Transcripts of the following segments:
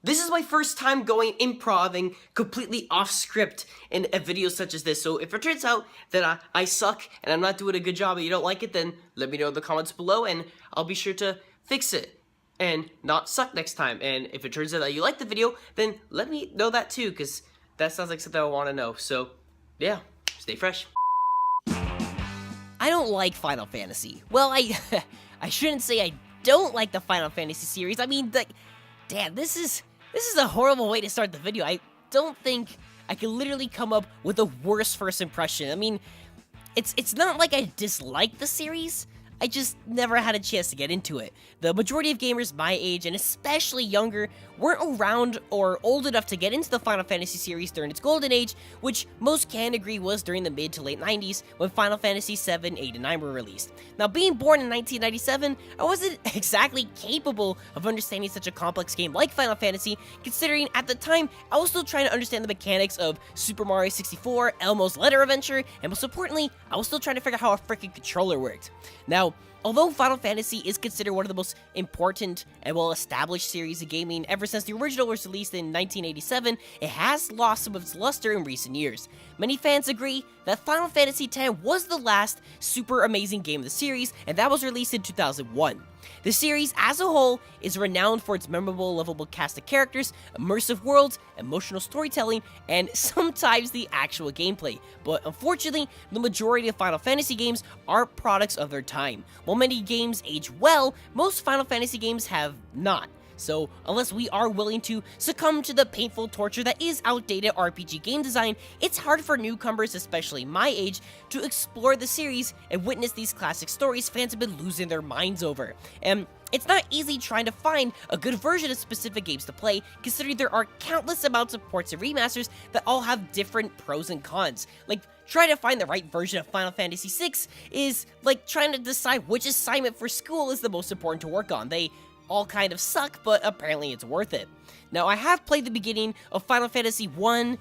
This is my first time going improving completely off script in a video such as this, so if it turns out that I suck and I'm not doing a good job and you don't like it, then let me know in the comments below and I'll be sure to fix it and not suck next time. And if it turns out that you like the video, then let me know that too, because that sounds like something I want to know. So yeah, stay fresh. I don't like Final Fantasy. Well, I shouldn't say I don't like the Final Fantasy series. I mean, damn, this is a horrible way to start the video. I don't think I can literally come up with a worse first impression. I mean, it's not like I dislike the series. I just never had a chance to get into it. The majority of gamers my age, and especially younger, weren't around or old enough to get into the Final Fantasy series during its golden age, which most can agree was during the mid to late 90s when Final Fantasy 7, 8, and 9 were released. Now, being born in 1997, I wasn't exactly capable of understanding such a complex game like Final Fantasy, considering at the time I was still trying to understand the mechanics of Super Mario 64, Elmo's Letter Adventure, and most importantly, I was still trying to figure out how a freaking controller worked. Now, although Final Fantasy is considered one of the most important and well-established series of gaming ever since the original was released in 1987, it has lost some of its luster in recent years. Many fans agree that Final Fantasy X was the last super amazing game of the series, and that was released in 2001. The series as a whole is renowned for its memorable, lovable cast of characters, immersive worlds, emotional storytelling, and sometimes the actual gameplay. But unfortunately, the majority of Final Fantasy games are products of their time. While many games age well, most Final Fantasy games have not. So, unless we are willing to succumb to the painful torture that is outdated RPG game design, it's hard for newcomers, especially my age, to explore the series and witness these classic stories fans have been losing their minds over. And it's not easy trying to find a good version of specific games to play, considering there are countless amounts of ports and remasters that all have different pros and cons. Like, trying to find the right version of Final Fantasy VI is like trying to decide which assignment for school is the most important to work on. They all kind of suck, but apparently it's worth it. Now, I have played the beginning of Final Fantasy 1,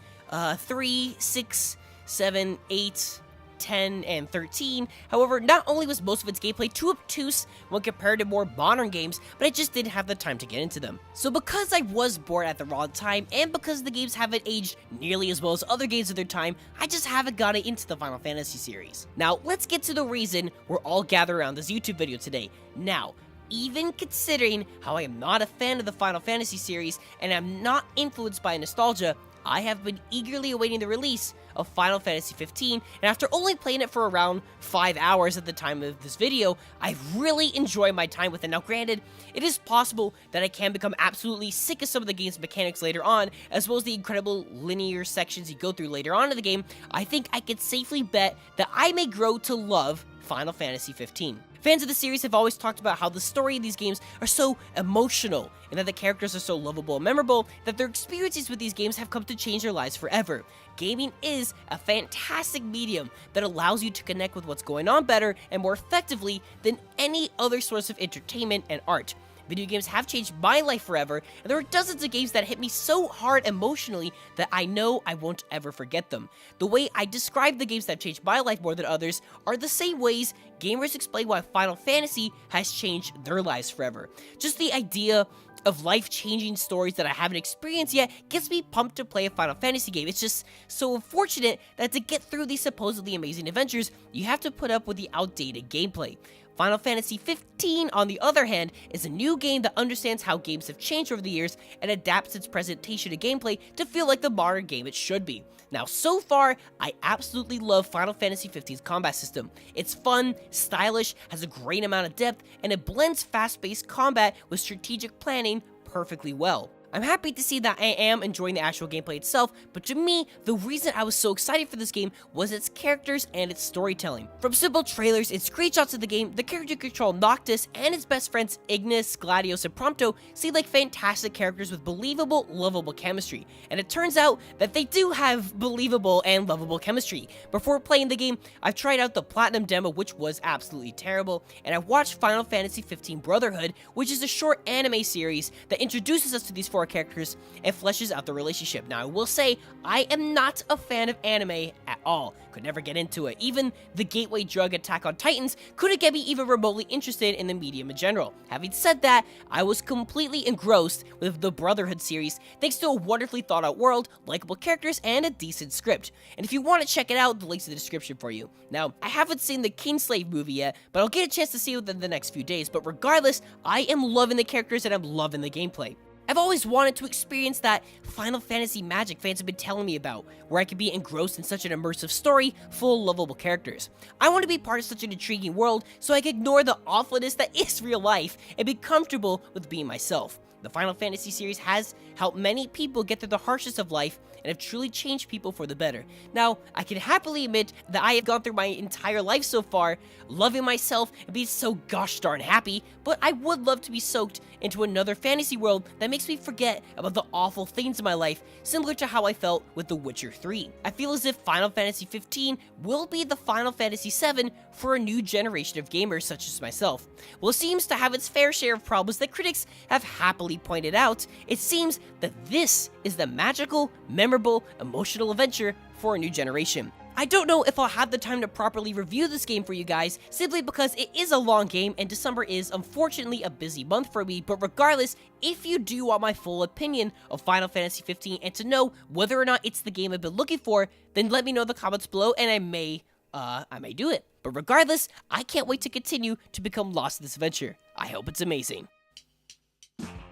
3, 6, 7, 8, 10, and 13. However, not only was most of its gameplay too obtuse when compared to more modern games, but I just didn't have the time to get into them. So because I was bored at the wrong time, and because the games haven't aged nearly as well as other games of their time, I just haven't gotten into the Final Fantasy series. Now, let's get to the reason we're all gathered around this YouTube video today. Now, even considering how I am not a fan of the Final Fantasy series and am not influenced by nostalgia, I have been eagerly awaiting the release of Final Fantasy 15, and after only playing it for around 5 hours at the time of this video, I've really enjoyed my time with it. Now granted, it is possible that I can become absolutely sick of some of the game's mechanics later on, as well as the incredible linear sections you go through later on in the game. I think I could safely bet that I may grow to love Final Fantasy 15. Fans of the series have always talked about how the story of these games are so emotional, and that the characters are so lovable and memorable that their experiences with these games have come to change their lives forever. Gaming is a fantastic medium that allows you to connect with what's going on better and more effectively than any other source of entertainment and art. Video games have changed my life forever, and there are dozens of games that hit me so hard emotionally that I know I won't ever forget them. The way I describe the games that have changed my life more than others are the same ways gamers explain why Final Fantasy has changed their lives forever. Just the idea of life-changing stories that I haven't experienced yet gets me pumped to play a Final Fantasy game. It's just so unfortunate that to get through these supposedly amazing adventures, you have to put up with the outdated gameplay. Final Fantasy 15, on the other hand, is a new game that understands how games have changed over the years and adapts its presentation and gameplay to feel like the modern game it should be. Now, so far, I absolutely love Final Fantasy 15's combat system. It's fun, stylish, has a great amount of depth, and it blends fast-paced combat with strategic planning perfectly well. I'm happy to see that I am enjoying the actual gameplay itself, but to me, the reason I was so excited for this game was its characters and its storytelling. From simple trailers and screenshots of the game, the character you control Noctis and his best friends Ignis, Gladios, and Prompto seem like fantastic characters with believable, lovable chemistry. And it turns out that they do have believable and lovable chemistry. Before playing the game, I've tried out the Platinum demo, which was absolutely terrible, and I watched Final Fantasy 15 Brotherhood, which is a short anime series that introduces us to these four our characters and fleshes out the relationship. Now, I will say, I am not a fan of anime at all. Could never get into it. Even the gateway drug Attack on Titans couldn't get me even remotely interested in the medium in general. Having said that, I was completely engrossed with the Brotherhood series thanks to a wonderfully thought out world, likable characters, and a decent script. And if you want to check it out, the link's in the description for you. Now, I haven't seen the Kingslave movie yet, but I'll get a chance to see it within the next few days. But regardless, I am loving the characters and I'm loving the gameplay. I've always wanted to experience that Final Fantasy magic fans have been telling me about, where I could be engrossed in such an immersive story full of lovable characters. I want to be part of such an intriguing world so I can ignore the awfulness that is real life and be comfortable with being myself. The Final Fantasy series has helped many people get through the harshest of life and have truly changed people for the better. Now, I can happily admit that I have gone through my entire life so far, loving myself and being so gosh darn happy, but I would love to be soaked into another fantasy world that makes me forget about the awful things in my life, similar to how I felt with The Witcher 3. I feel as if Final Fantasy 15 will be the Final Fantasy 7 for a new generation of gamers such as myself. While it seems to have its fair share of problems that critics have happily pointed out, it seems that this is the magical, memorable, emotional adventure for a new generation. I don't know if I'll have the time to properly review this game for you guys, simply because it is a long game and December is unfortunately a busy month for me, but regardless, if you do want my full opinion of Final Fantasy 15 and to know whether or not it's the game I've been looking for, then let me know in the comments below and I may do it. But regardless, I can't wait to continue to become lost in this adventure. I hope it's amazing.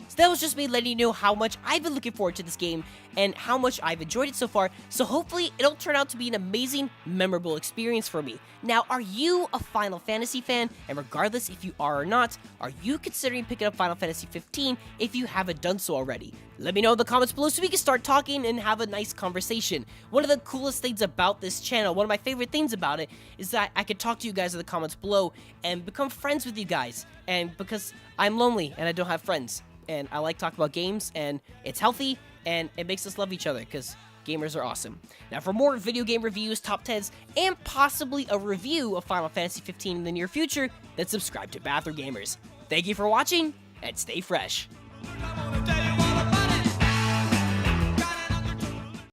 So that was just me letting you know how much I've been looking forward to this game and how much I've enjoyed it so far, so hopefully it'll turn out to be an amazing, memorable experience for me. Now, are you a Final Fantasy fan? And regardless if you are or not, are you considering picking up Final Fantasy 15 if you haven't done so already? Let me know in the comments below so we can start talking and have a nice conversation. One of the coolest things about this channel, one of my favorite things about it, is that I could talk to you guys in the comments below and become friends with you guys. And because I'm lonely and I don't have friends. And I like talking about games, and it's healthy, and it makes us love each other, because gamers are awesome. Now, for more video game reviews, top 10s, and possibly a review of Final Fantasy 15 in the near future, then subscribe to BathroomGamers. Thank you for watching, and stay fresh.